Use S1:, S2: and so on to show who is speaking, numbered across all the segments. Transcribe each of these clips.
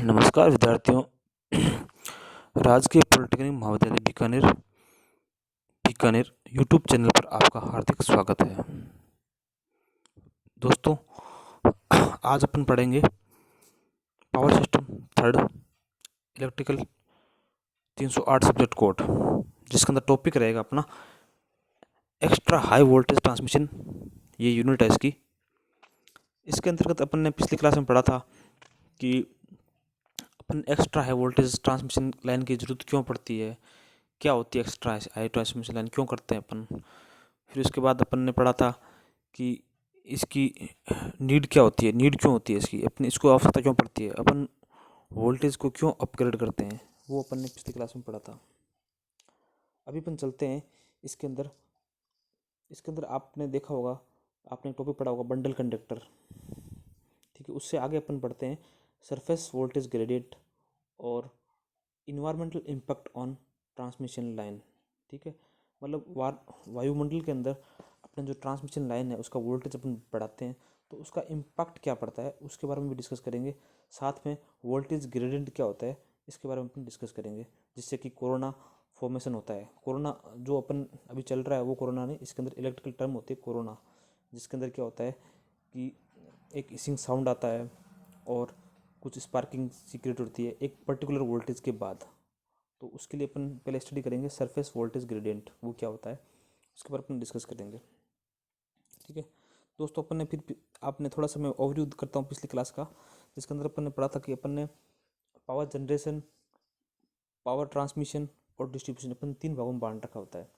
S1: नमस्कार विद्यार्थियों। राजकीय पॉलिटेक्निक महाविद्यालय बीकानेर बीकानेर यूट्यूब चैनल पर आपका हार्दिक स्वागत है। दोस्तों, आज अपन पढ़ेंगे power system third electrical 308 subject code, जिसके अंदर टॉपिक रहेगा अपना एक्स्ट्रा हाई वोल्टेज ट्रांसमिशन। ये यूनिट है इसकी। इसके अंतर्गत अपन ने पिछली क्लास में पढ़ा था कि अपन extra high voltage transmission line की ज़रूरत क्यों पड़ती है, क्या होती है एक्स्ट्रा हाई ट्रांसमिशन लाइन, क्यों करते हैं अपन। फिर उसके बाद अपन ने पढ़ा था कि इसकी नीड क्या होती है, नीड क्यों होती है इसकी, अपनी इसको आवश्यकता क्यों पड़ती है, अपन वोल्टेज को क्यों अपग्रेड करते हैं, वो अपन ने पिछली क्लास में पढ़ा था। अभी अपन चलते हैं इसके अंदर। इसके अंदर आपने देखा होगा, आपने टॉपिक पढ़ा होगा बंडल कंडक्टर, ठीक है। उससे आगे अपन पढ़ते हैं सरफेस वोल्टेज ग्रेडियंट और environmental impact on transmission line, ठीक है। मतलब वायुमंडल के अंदर अपने जो ट्रांसमिशन लाइन है उसका वोल्टेज अपन बढ़ाते हैं तो उसका इम्पैक्ट क्या पड़ता है, उसके बारे में भी डिस्कस करेंगे। साथ में वोल्टेज ग्रेडियंट क्या होता है, इसके बारे में अपन डिस्कस करेंगे, जिससे कि कोरोना फॉर्मेशन होता है। कोरोना जो अपन अभी चल रहा है वो कोरोना नहीं, इसके अंदर इलेक्ट्रिकल टर्म होती है कोरोना, जिसके अंदर क्या होता है कि एक हिसिंग साउंड आता है और कुछ स्पार्किंग सी क्रिएट होती है एक पर्टिकुलर वोल्टेज के बाद। तो उसके लिए अपन पहले स्टडी करेंगे सरफेस वोल्टेज ग्रेडियंट, वो क्या होता है, उसके बारे में अपन डिस्कस करेंगे, ठीक है। दोस्तों, अपन ने फिर आपने थोड़ा सा मैं ओवरव्यू करता हूँ पिछली क्लास का, जिसके अंदर अपन ने पढ़ा था कि अपन ने पावर जनरेशन, पावर ट्रांसमिशन और डिस्ट्रीब्यूशन अपन 3 भागों में बांट रखा होता है।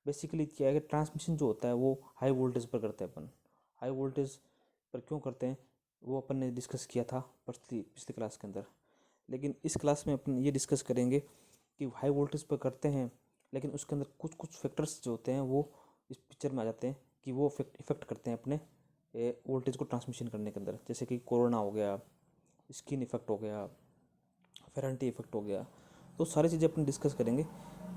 S1: बेसिकली क्या है कि ट्रांसमिशन जो होता है वो हाई वोल्टेज पर करते हैं अपन। हाई वोल्टेज पर क्यों करते हैं वो अपन ने डिस्कस किया था पिछली क्लास के अंदर। लेकिन इस क्लास में अपन ये डिस्कस करेंगे कि हाई वोल्टेज पर करते हैं, लेकिन उसके अंदर कुछ कुछ फैक्टर्स जो होते हैं वो इस पिक्चर में आ जाते हैं कि वो इफेक्ट करते हैं अपने वोल्टेज को ट्रांसमिशन करने के अंदर। जैसे कि कोरोना हो गया, स्किन इफेक्ट हो गया, फेरेंटी इफेक्ट हो गया। तो सारी चीज़ें अपन डिस्कस करेंगे।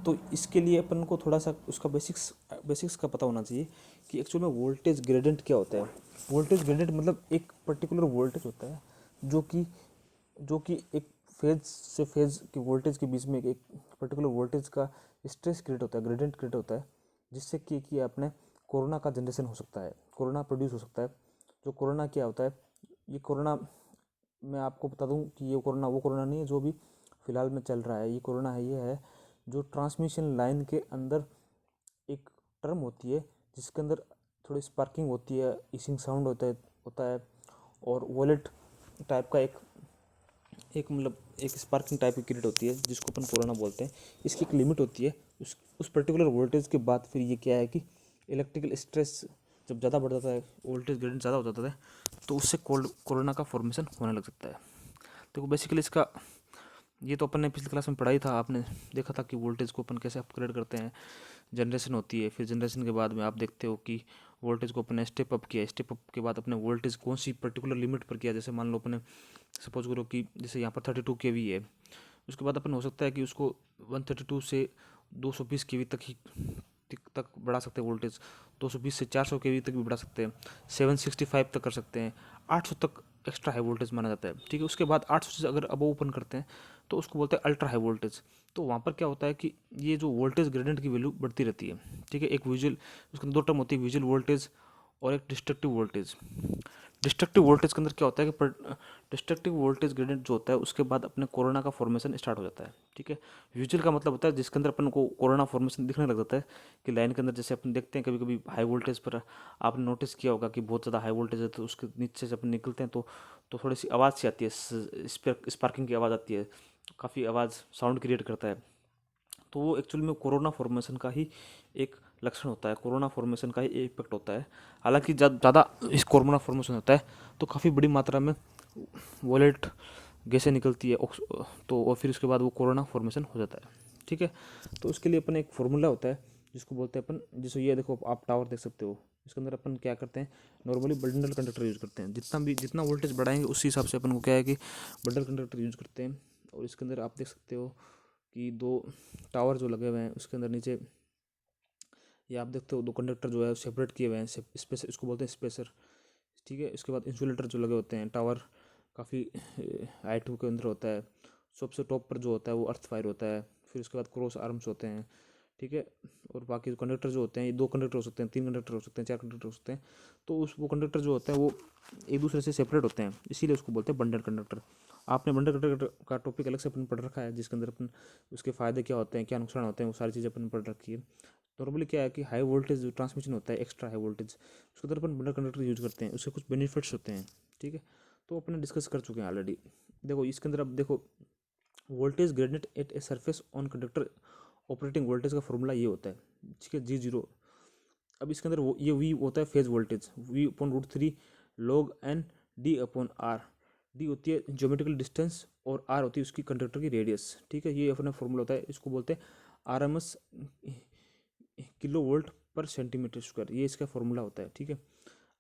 S1: तो इसके लिए अपन को थोड़ा सा उसका बेसिक्स का पता होना चाहिए कि एक्चुअल में वोल्टेज ग्रेडियंट क्या होता है। वोल्टेज ग्रेडियंट मतलब एक पर्टिकुलर वोल्टेज होता है जो कि एक फेज से फेज की वोल्टेज के बीच में एक पर्टिकुलर वोल्टेज का स्ट्रेस क्रिएट होता है, ग्रेडियंट क्रिएट होता है, जिससे कि अपने कोरोना का जनरेशन हो सकता है, कोरोना प्रोड्यूस हो सकता है। जो कोरोना क्या होता है, ये कोरोना मैं आपको बता दूं कि ये कोरोना वो कोरोना नहीं है जो भी फ़िलहाल में चल रहा है। ये कोरोना है, ये है जो ट्रांसमिशन लाइन के अंदर एक टर्म होती है जिसके अंदर थोड़ी स्पार्किंग होती है, इसिंग साउंड होता है और वॉलेट टाइप का एक मतलब एक स्पार्किंग टाइप की क्रिएट होती है, जिसको अपन कोरोना बोलते हैं। इसकी एक लिमिट होती है, उस पर्टिकुलर वोल्टेज के बाद फिर ये क्या है कि इलेक्ट्रिकल स्ट्रेस जब ज़्यादा बढ़ जाता है, वोल्टेज ग्रेडियंट ज़्यादा हो जाता है, तो उससे कोरोना का फॉर्मेशन होने लग सकता है। तो बेसिकली इसका ये तो अपन ने पिछली क्लास में पढ़ाई था, आपने देखा था कि वोल्टेज को अपन कैसे अपग्रेड करते हैं। जनरेशन होती है, फिर जनरेशन के बाद में आप देखते हो कि वोल्टेज को अपने स्टेप अप किया, स्टेप अप के बाद अपने वोल्टेज कौन सी पर्टिकुलर लिमिट पर किया। जैसे मान लो अपने सपोज करो कि जैसे यहाँ पर 32 kV है, उसके बाद अपन हो सकता है कि उसको 132 से 220 kV तक बढ़ा सकते हैं वोल्टेज, 220 से 400 kV तक भी बढ़ा सकते हैं, 765 तक कर सकते हैं, 800 तक एक्स्ट्रा हाई वोल्टेज माना जाता है, ठीक है। उसके बाद 800 से अगर अब ओपन करते हैं तो उसको बोलते हैं अल्ट्रा हाई वोल्टेज। तो वहाँ पर क्या होता है कि ये जो वोल्टेज ग्रेडियंट की वैल्यू बढ़ती रहती है, ठीक है। एक विजुअल, उसके अंदर 2 टर्म होती है, विजुअल वोल्टेज और एक डिस्ट्रक्टिव वोल्टेज। डिस्ट्रक्टिव वोल्टेज के अंदर क्या होता है कि डिस्ट्रक्टिव वोल्टेज ग्रेडियंट जो होता है उसके बाद अपने कोरोना का फॉर्मेशन स्टार्ट हो जाता है, ठीक है। विजुअल का मतलब होता है जिसके अंदर अपन को कोरोना फॉर्मेशन दिखने लग जाता है कि लाइन के अंदर, जैसे अपन देखते हैं कभी कभी हाई वोल्टेज पर आपने नोटिस किया होगा कि बहुत ज़्यादा हाई वोल्टेज है तो उसके नीचे से अपन निकलते हैं तो थोड़ी सी आवाज़ सी आती है, स्पार्किंग की आवाज़ आती है, काफ़ी आवाज़ साउंड क्रिएट करता है। तो वो एक्चुअल में कोरोना फॉर्मेशन का ही एक लक्षण होता है, कोरोना फॉर्मेशन का ही इफेक्ट होता है। हालांकि जब ज़्यादा इस कोरोना फॉर्मेशन होता है तो काफ़ी बड़ी मात्रा में वॉलेट गैसें निकलती है, तो और फिर उसके बाद वो कोरोना फॉर्मेशन हो जाता है, ठीक है। तो उसके लिए अपन एक फार्मूला होता है जिसको बोलते हैं अपन, जैसे ये देखो आप टावर देख सकते हो, इसके अंदर अपन क्या करते हैं, नॉर्मली बंडल कंडक्टर यूज़ करते हैं। जितना वोल्टेज बढ़ाएंगे उसी हिसाब से अपन को क्या है कि बंडल कंडक्टर यूज़ करते हैं। और इसके अंदर आप देख सकते हो कि 2 टावर जो लगे हुए हैं उसके अंदर नीचे ये आप देखते हो 2 कंडक्टर जो है सेपरेट किए हुए हैं, स्पेसर इसको बोलते हैं स्पेसर, ठीक है। इसके बाद इंसुलेटर जो लगे होते हैं टावर काफ़ी हाइट के अंदर होता है। सबसे टॉप पर जो होता है वो अर्थ फायर होता है, फिर उसके बाद क्रॉस आर्म्स होते हैं, ठीक है। और बाकी कंडक्टर जो होते हैं, ये 2 कंडक्टर हो सकते हैं, 3 कंडक्टर हो सकते हैं, 4 कंडक्टर हो सकते हैं। तो वो कंडक्टर जो होता है वो एक दूसरे से सेपरेट होते हैं, इसीलिए उसको बोलते हैं बंडल कंडक्टर। आपने बंडल कंडक्टर का टॉपिक अलग से अपन पढ़ रखा है, जिसके अंदर अपन उसके फ़ायदे क्या होते हैं, क्या नुकसान होते हैं, वो सारी चीज़ें अपन पढ़ रखी है। नॉर्मली क्या है कि हाई वोल्टेज जो ट्रांसमिशन होता है, एक्स्ट्रा हाई वोल्टेज, उसके अंदर अपन बंडल कंडक्टर यूज करते हैं, उसके कुछ बेनिफिट्स होते हैं, ठीक है। तो अपने डिस्कस कर चुके हैं ऑलरेडी। देखो इसके अंदर अब देखो, voltage gradient at a surface on conductor, operating voltage का फॉर्मूला ये होता है, ठीक है, G0। अब इसके अंदर वो ये वी होता है phase voltage, V/√3 log n D upon R. D होती है ज्योमेट्रिकल डिस्टेंस और आर होती है उसकी कंडक्टर की रेडियस, ठीक है। ये अपना फॉर्मूला होता है, इसको बोलते हैं RMS kilo volt per centimetre square, ये इसका फॉर्मूला होता है, ठीक है।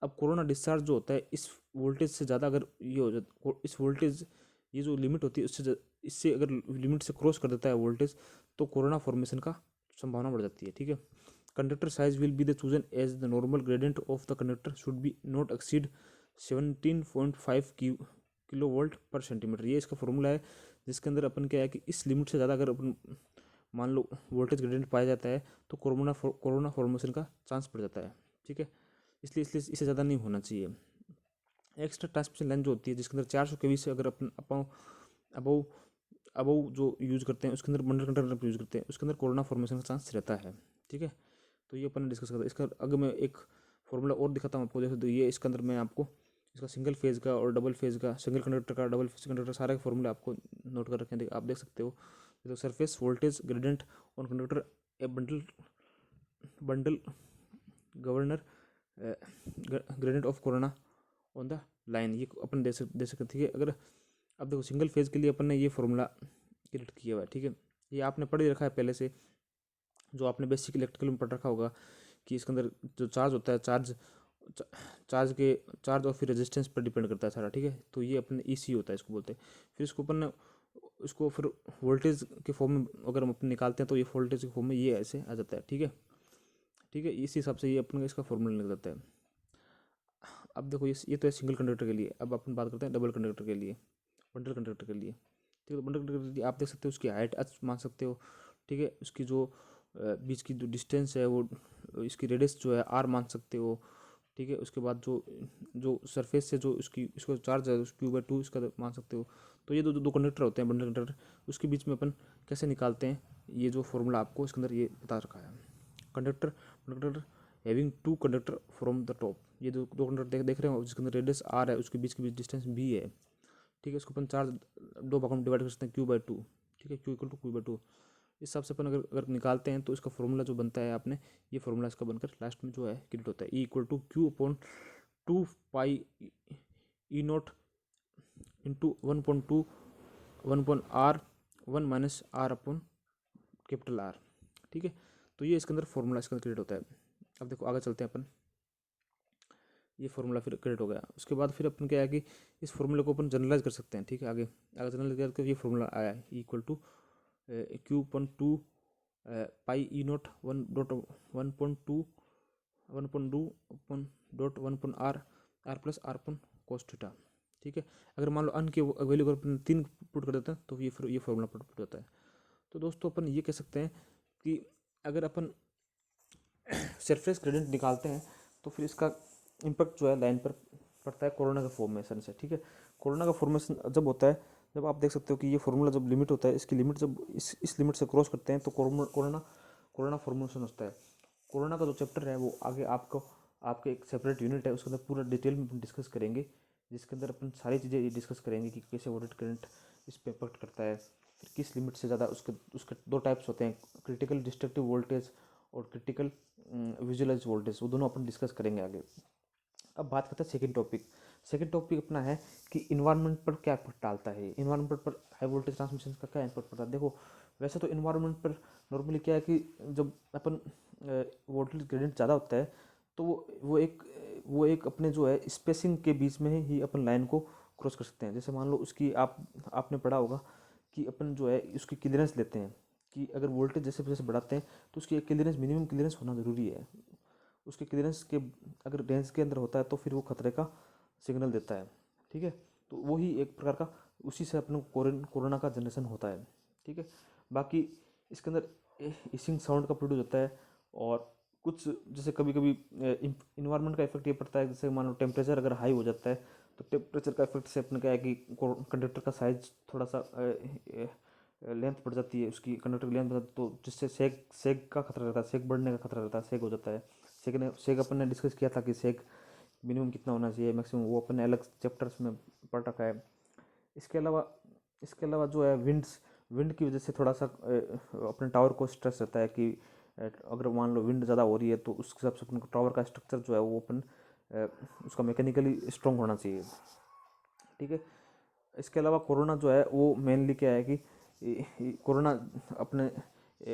S1: अब कोरोना डिस्चार्ज जो होता है, इस वोल्टेज से ज़्यादा अगर ये हो जाता, इस वोल्टेज, ये जो लिमिट होती है इससे अगर लिमिट से क्रॉस कर देता है वोल्टेज, तो कोरोना फॉर्मेशन का संभावना बढ़ जाती है, ठीक है। Conductor size will be the chosen as the normal gradient of the conductor should be not exceed 17.5 kilo volt per centimetre, ये इसका फॉर्मूला है। जिसके अंदर अपन क्या है कि इस लिमिट से ज़्यादा अगर अपन मान लो वोल्टेज ग्रेडियंट पाया जाता है, तो कोरोना फॉर्मेशन का चांस बढ़ जाता है, ठीक है। इसलिए इससे ज़्यादा नहीं होना चाहिए। एक्स्ट्रा ट्रांसमिशन लाइन जो होती है, जिसके अंदर 400 kV से अगर अपन अबव अबव जो यूज़ करते हैं, उसके अंदर बंडल कंडक्टर यूज़ करते हैं, उसके अंदर कोरोना फॉर्मेशन का चांस रहता है, ठीक है। तो ये अपन डिस्कस करते हैं। इसका अगर मैं एक फॉर्मूला और दिखाता हूँ आपको, जैसे तो ये इसके अंदर मैं आपको इसका सिंगल फेज़ का और डबल फेज़ का, सिंगल कंडक्टर का, डबल फेज कंडक्टर, सारे फॉर्मूले आपको नोट कर रखे हैं, आप देख सकते हो। तो surface voltage gradient on conductor A bundle governor gradient of corona on the line, ये अपन दे सकते, ठीक है। अगर अब देखो सिंगल फेज के लिए अपन ने ये फॉर्मूला क्रिएट किया हुआ है, ठीक है। ये आपने पढ़ ही रखा है पहले से, जो आपने बेसिक इलेक्ट्रिकल में पढ़ रखा होगा कि इसके अंदर जो चार्ज होता है, चार्ज और फिर रेजिस्टेंस पर डिपेंड करता है सारा, ठीक है। तो ये अपने EC होता है, इसको बोलते हैं। फिर इसको अपन इसको फिर वोल्टेज के फॉर्म में अगर हम अपन निकालते हैं, तो ये वोल्टेज के फॉर्म में ये ऐसे आ जाता है, ठीक है, ठीक है। इसी हिसाब से ये अपन का इसका फॉर्मूला लग जाता है। अब देखो ये तो है सिंगल कंडक्टर के लिए। अब अपन बात करते हैं डबल कंडक्टर के लिए, बंडल कंडक्टर के लिए, ठीक है। तो बंडल कंडक्टर के लिए आप देख सकते हो उसकी हाइट h मान सकते हो, ठीक है। उसकी जो बीच की जो डिस्टेंस है वो, इसकी रेडियस जो है R मान सकते हो, ठीक है। उसके बाद जो जो सरफेस से जो इसको चार्ज है उसकी Q/2 इसका मान सकते हो। तो ये दो कंडक्टर होते हैं बंडल कंडक्टर, उसके बीच में अपन कैसे निकालते हैं, ये जो फॉर्मूला आपको इसके अंदर ये बता रखा है। Conductor having 2 conductor from the top, ये दो कंडक्टर देख रहे हो, जिसके अंदर रेडियस R है, उसके बीच के बीच डिस्टेंस B है, ठीक है। उसको अपन चार्ज 2 भागों में डिवाइड कर सकते हैं, Q/2, ठीक है, Q=Q/2। इस हिसाब से अपन अगर निकालते हैं, तो इसका फॉर्मूला जो बनता है आपने, ये फॉर्मूला इसका बनकर लास्ट में जो है क्रिएट होता है, E=Q/2 into 1/2 1/R1 minus R/R, ठीक है। तो ये इसके अंदर फॉर्मूला इसका क्रिएट होता है। अब देखो आगे चलते हैं अपन, ये फॉर्मूला फिर क्रिएट हो गया। उसके बाद फिर अपन क्या है कि इस फॉर्मूले को अपन जनरलाइज कर सकते हैं, ठीक है। आगे जनरलाइज करके ये फॉर्मूला आया है, Q/2 पाई E0 1.1/1.2 ठीक है। अगर मान लो अन के वैल्यू अगर अपन 3 पुट कर देते हैं, तो ये फॉर्मूला पुट होता है। तो दोस्तों अपन ये कह सकते हैं कि अगर अपन सरफेस ग्रेडियंट निकालते हैं, तो फिर इसका इम्पैक्ट जो है लाइन पर पड़ता है कोरोना का फॉर्मेशन से, ठीक है। कोरोना का फॉर्मेशन जब होता है, जब आप देख सकते हो कि ये फॉर्मूला जब लिमिट होता है, इसकी लिमिट जब इस लिमिट से क्रॉस करते हैं, तो कोरोना फॉर्मेशन होता है। कोरोना का जो चैप्टर है वो आगे आपके एक सेपरेट यूनिट है, उसके अंदर पूरा डिटेल में डिस्कस करेंगे, जिसके अंदर अपन सारी चीज़ें ये डिस्कस करेंगे कि कैसे वोल्टेज करंट इस पर इम्पैक्ट करता है, फिर किस लिमिट से ज़्यादा उसके 2 टाइप्स होते हैं, क्रिटिकल डिस्ट्रक्टिव वोल्टेज और क्रिटिकल विजुअलाइज वोल्टेज, वो दोनों अपन डिस्कस करेंगे आगे। अब बात करते हैं सेकंड टॉपिक अपना है कि इन्वायरमेंट पर क्या इम्पैक्ट डालता है, इन्वायरमेंट पर हाई वोल्टेज ट्रांसमिशन का क्या इम्पैक्ट पड़ता है। देखो वैसे तो इन्वायरमेंट पर नॉर्मली क्या है कि जब अपन वोल्टेज ग्रेडियंट ज़्यादा होता है, तो वो एक अपने जो है स्पेसिंग के बीच में ही अपन लाइन को क्रॉस कर सकते हैं। जैसे मान लो उसकी आपने पढ़ा होगा कि अपन जो है उसकी क्लियरेंस लेते हैं, कि अगर वोल्टेज जैसे जैसे बढ़ाते हैं, तो उसकी एक क्लियरेंस, मिनिमम क्लियरेंस होना ज़रूरी है। उसके क्लियरेंस के अगर रेंज के अंदर होता है, तो फिर वो खतरे का सिग्नल देता है, ठीक है। तो वही एक प्रकार का उसी से अपने कोरोना का जनरेशन होता है। ठीक है, बाकी इसके अंदर हिसिंग साउंड का प्रोड्यूस होता है। और कुछ जैसे कभी कभी इन्वायरमेंट का इफेक्ट ये पड़ता है, जैसे मान लो टेम्परेचर अगर हाई हो जाता है तो टेम्परेचर का इफेक्ट से अपने क्या है कि कंडक्टर का साइज थोड़ा सा लेंथ बढ़ जाती है, उसकी कंडक्टर की लेंथ बढ़ जाती है, तो जिससे सेक सेक का खतरा रहता है, सेक बढ़ने का खतरा रहता है, सेक हो जाता है। सेक अपन ने डिस्कस किया था कि सेक मिनिमम कितना होना चाहिए, मैक्सिमम, वो अपन ने अलग चैप्टर्स में पढ़ रखा है। इसके अलावा जो है विंड की वजह से थोड़ा सा अपने टावर को स्ट्रेस रहता है कि अगर मान लो विंड ज़्यादा हो रही है तो उस हिसाब से अपन को टावर का स्ट्रक्चर जो है वो अपन उसका मैकेनिकली स्ट्रॉन्ग होना चाहिए। ठीक है, इसके अलावा कोरोना जो है वो मेनली क्या है कि कोरोना अपने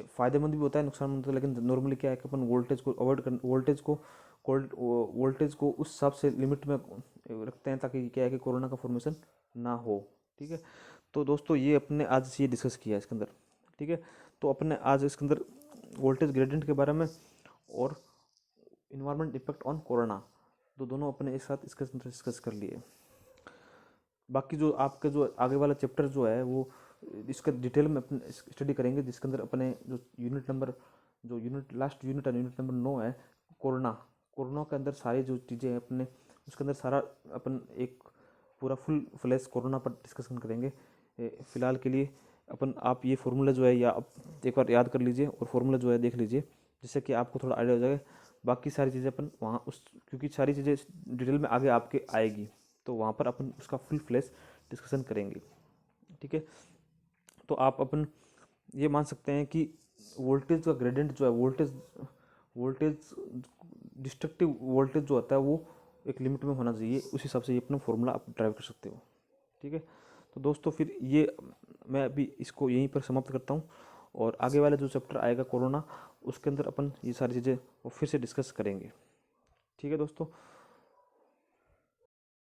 S1: फ़ायदेमंद भी होता है, नुकसानमंद होता है, लेकिन नॉर्मली क्या है कि अपन वोल्टेज को अवॉइड कर वोल्टेज को उस हिसाब से लिमिट में रखते हैं ताकि क्या है कि कोरोना का फॉर्मेशन ना हो। ठीक है, तो दोस्तों ये अपने आज ये डिस्कस किया है इसके अंदर। ठीक है, तो अपने आज इसके अंदर वोल्टेज ग्रेडियंट के बारे में और इन्वायरमेंट इफेक्ट ऑन कोरोना तो दोनों अपने एक साथ इसके अंदर डिस्कस कर लिए। बाकी जो आपका जो आगे वाला चैप्टर जो है वो इसका डिटेल में अपने स्टडी करेंगे, जिसके अंदर अपने जो यूनिट लास्ट यूनिट है, यूनिट नंबर 9 है, कोरोना के अंदर सारी जो चीज़ें हैं अपने उसके अंदर सारा अपन एक पूरा फुल फ्लैश कोरोना पर डिस्कशन करेंगे। फ़िलहाल के लिए अपन आप ये फार्मूला जो है या आप एक बार याद कर लीजिए और फार्मूला जो है देख लीजिए, जिससे कि आपको थोड़ा आइडिया हो जाएगा। बाकी सारी चीज़ें अपन वहाँ क्योंकि सारी चीज़ें डिटेल में आगे आपके आएगी तो वहाँ पर अपन उसका फुल फ्लैश डिस्कशन करेंगे। ठीक है, तो आप अपन ये मान सकते हैं कि वोल्टेज का ग्रेडियंट जो है वोल्टेज डिस्ट्रक्टिव वोल्टेज जो होता है वो एक लिमिट में होना चाहिए, उस हिसाब से ये अपना फॉर्मूला आप ड्राइव कर सकते हो। ठीक है, तो दोस्तों फिर ये मैं अभी इसको यहीं पर समाप्त करता हूँ और आगे वाला जो चैप्टर आएगा कोरोना उसके अंदर अपन ये सारी चीज़ें वो फिर से डिस्कस करेंगे। ठीक है दोस्तों।